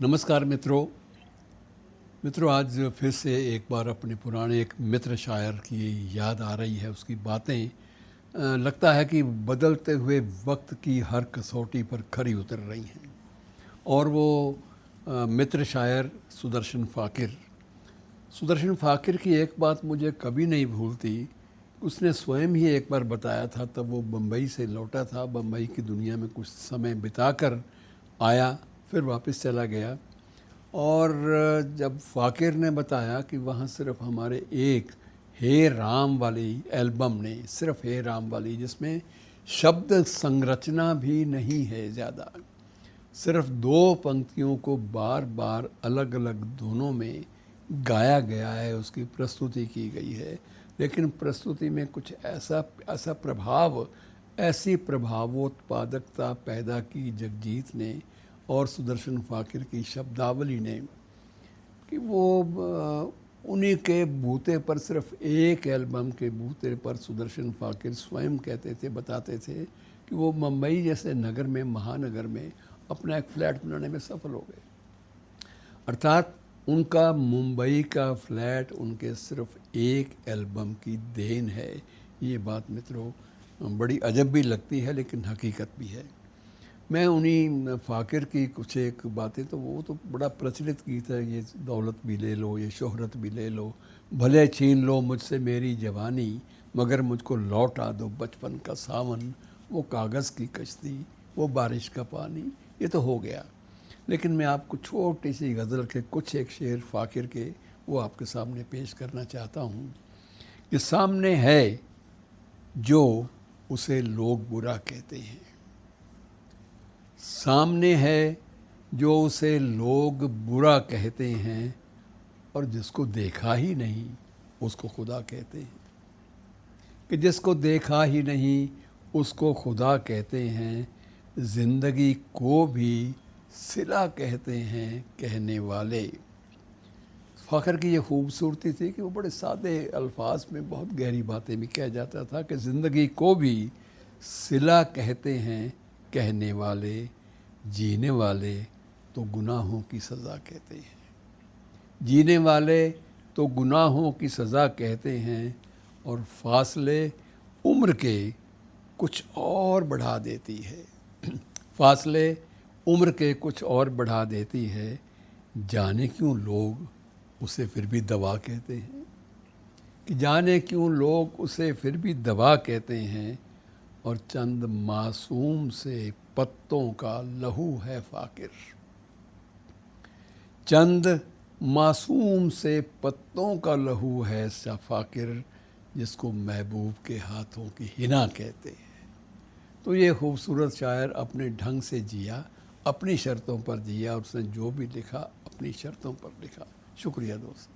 नमस्कार मित्रों आज फिर से एक बार अपने पुराने एक मित्र शायर की याद आ रही है। उसकी बातें लगता है कि बदलते हुए वक्त की हर कसौटी पर खरी उतर रही हैं। और वो मित्र शायर सुदर्शन फ़ाकिर की एक बात मुझे कभी नहीं भूलती। उसने स्वयं ही एक बार बताया था, तब वो बम्बई से लौटा था, बम्बई की दुनिया में कुछ समय बिताकर आया, फिर वापस चला गया। और जब फ़ाकिर ने बताया कि वहाँ सिर्फ हमारे एक हे राम वाली एल्बम ने, सिर्फ हे राम वाली, जिसमें शब्द संरचना भी नहीं है ज़्यादा, सिर्फ दो पंक्तियों को बार बार अलग अलग धुनों में गाया गया है, उसकी प्रस्तुति की गई है। लेकिन प्रस्तुति में कुछ ऐसा प्रभाव, ऐसी प्रभावोत्पादकता पैदा की जगजीत ने और सुदर्शन फ़ाकिर की शब्दावली ने कि वो उन्हीं के बूते पर, सिर्फ एक एल्बम के बूते पर सुदर्शन फ़ाकिर स्वयं कहते थे, बताते थे कि वो मुंबई जैसे नगर में, महानगर में अपना एक फ्लैट बनाने में सफल हो गए। अर्थात उनका मुंबई का फ्लैट उनके सिर्फ एक एल्बम की देन है। ये बात मित्रों बड़ी अजब भी लगती है, लेकिन हकीकत भी है। मैं उन्हीं फ़ाकिर की कुछ एक बातें, तो वो तो बड़ा प्रचलित गीत है, ये दौलत भी ले लो, ये शोहरत भी ले लो, भले छीन लो मुझसे मेरी जवानी, मगर मुझको लौटा दो बचपन का सावन, वो कागज़ की कश्ती, वो बारिश का पानी। ये तो हो गया, लेकिन मैं आपको छोटी सी गज़ल के कुछ एक शेर फ़ाकिर के वो आपके सामने पेश करना चाहता हूँ कि सामने है जो उसे लोग बुरा कहते हैं, सामने है जो उसे लोग बुरा कहते हैं, और जिसको देखा ही नहीं उसको खुदा कहते हैं। कि जिसको देखा ही नहीं उसको खुदा कहते हैं, ज़िंदगी को भी सिला कहते हैं कहने वाले। फ़ाखर की ये खूबसूरती थी कि वो बड़े सादे अल्फाज में बहुत गहरी बातें भी कह जाता था कि ज़िंदगी को भी सिला कहते हैं कहने वाले, जीने वाले तो गुनाहों की सज़ा कहते हैं, जीने वाले तो गुनाहों की सज़ा कहते हैं, और फासले उम्र के कुछ और बढ़ा देती है। फासले उम्र के कुछ और बढ़ा देती है, जाने क्यों लोग उसे फिर भी दवा कहते हैं, कि जाने क्यों लोग उसे फिर भी दवा कहते हैं, और चंद मासूम से पत्तों का लहू है फ़ाकिर। चंद मासूम से पत्तों का लहू है फ़ाकिर, जिसको महबूब के हाथों की हिना कहते हैं। तो ये खूबसूरत शायर अपने ढंग से जिया, अपनी शर्तों पर जिया, और उसने जो भी लिखा अपनी शर्तों पर लिखा। शुक्रिया दोस्त।